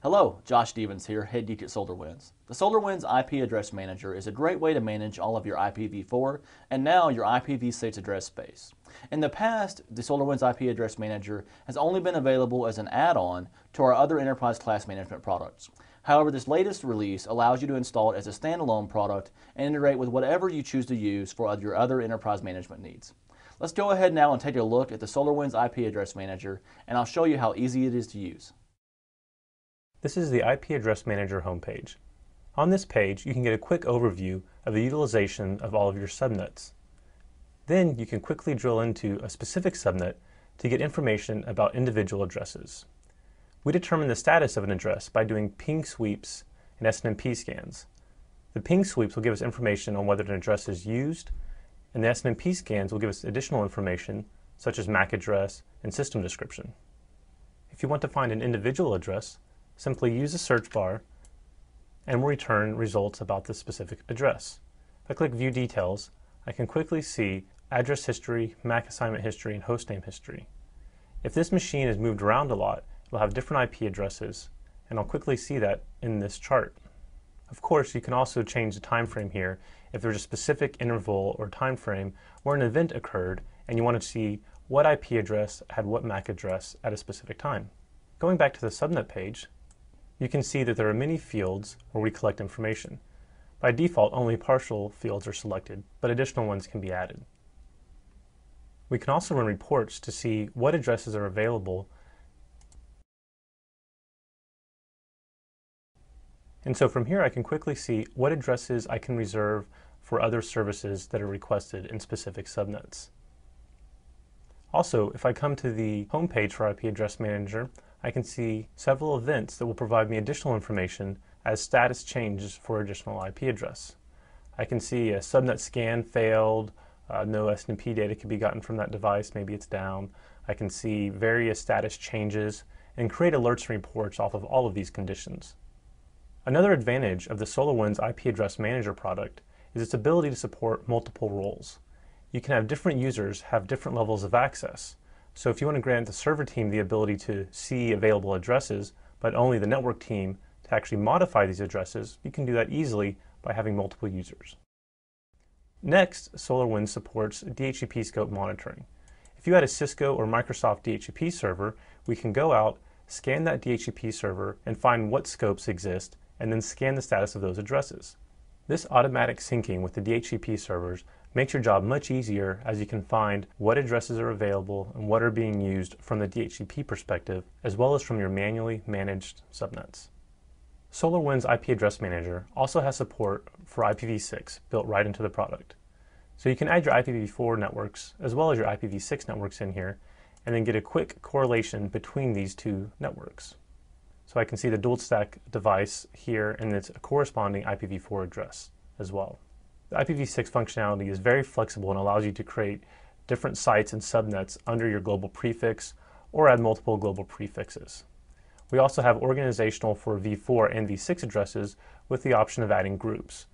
Hello, Josh Stevens here, Head Geek at SolarWinds. The SolarWinds IP Address Manager is a great way to manage all of your IPv4 and now your IPv6 address space. In the past, the SolarWinds IP Address Manager has only been available as an add-on to our other enterprise class management products. However, this latest release allows you to install it as a standalone product and integrate with whatever you choose to use for your other enterprise management needs. Let's go ahead now and take a look at the SolarWinds IP Address Manager, and I'll show you how easy it is to use. This is the IP Address Manager homepage. On this page, you can get a quick overview of the utilization of all of your subnets. Then you can quickly drill into a specific subnet to get information about individual addresses. We determine the status of an address by doing ping sweeps and SNMP scans. The ping sweeps will give us information on whether an address is used, and the SNMP scans will give us additional information such as MAC address and system description. If you want to find an individual address, simply use the search bar and will return results about the specific address. If I click View Details, I can quickly see address history, MAC assignment history, and hostname history. If this machine is moved around a lot, it will have different IP addresses, and I'll quickly see that in this chart. Of course, you can also change the time frame here if there's a specific interval or time frame where an event occurred and you want to see what IP address had what MAC address at a specific time. Going back to the subnet page, you can see that there are many fields where we collect information. By default, only partial fields are selected, but additional ones can be added. We can also run reports to see what addresses are available. And so from here, I can quickly see what addresses I can reserve for other services that are requested in specific subnets. Also, if I come to the home page for IP Address Manager, I can see several events that will provide me additional information as status changes for additional IP address. I can see a subnet scan failed, no SNMP data can be gotten from that device, maybe it's down. I can see various status changes and create alerts and reports off of all of these conditions. Another advantage of the SolarWinds IP Address Manager product is its ability to support multiple roles. You can have different users have different levels of access. So if you want to grant the server team the ability to see available addresses, but only the network team to actually modify these addresses, you can do that easily by having multiple users. Next, SolarWinds supports DHCP scope monitoring. If you had a Cisco or Microsoft DHCP server, we can go out, scan that DHCP server, and find what scopes exist, and then scan the status of those addresses. This automatic syncing with the DHCP servers makes your job much easier as you can find what addresses are available and what are being used from the DHCP perspective, as well as from your manually managed subnets. SolarWinds IP Address Manager also has support for IPv6 built right into the product. So you can add your IPv4 networks as well as your IPv6 networks in here and then get a quick correlation between these two networks. So I can see the dual stack device here and its corresponding IPv4 address as well. The IPv6 functionality is very flexible and allows you to create different sites and subnets under your global prefix or add multiple global prefixes. We also have organizational for v4 and v6 addresses with the option of adding groups.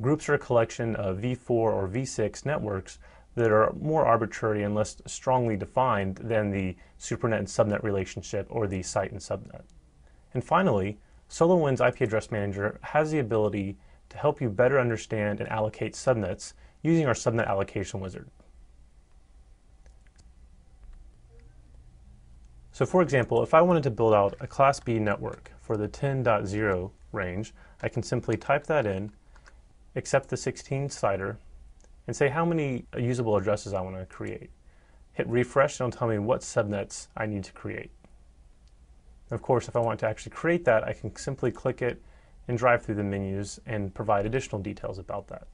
Groups are a collection of v4 or v6 networks that are more arbitrary and less strongly defined than the supernet and subnet relationship or the site and subnet. And finally, SolarWinds IP Address Manager has the ability to help you better understand and allocate subnets using our subnet allocation wizard. So for example, if I wanted to build out a Class B network for the 10.0 range, I can simply type that in, accept the 16 CIDR, and say how many usable addresses I want to create. Hit refresh and it'll tell me what subnets I need to create. Of course, if I want to actually create that, I can simply click it and drive through the menus and provide additional details about that.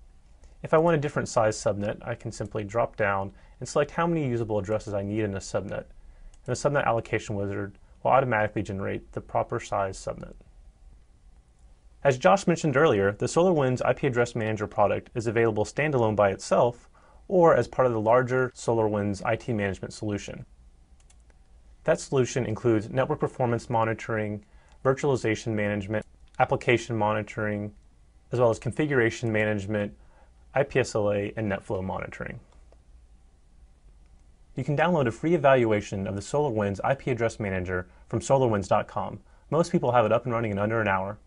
If I want a different size subnet, I can simply drop down and select how many usable addresses I need in a subnet. And the subnet allocation wizard will automatically generate the proper size subnet. As Josh mentioned earlier, the SolarWinds IP Address Manager product is available standalone by itself or as part of the larger SolarWinds IT management solution. That solution includes network performance monitoring, virtualization management, application monitoring, as well as configuration management, IPSLA, and NetFlow monitoring. You can download a free evaluation of the SolarWinds IP Address Manager from SolarWinds.com Most people have it up and running in under an hour,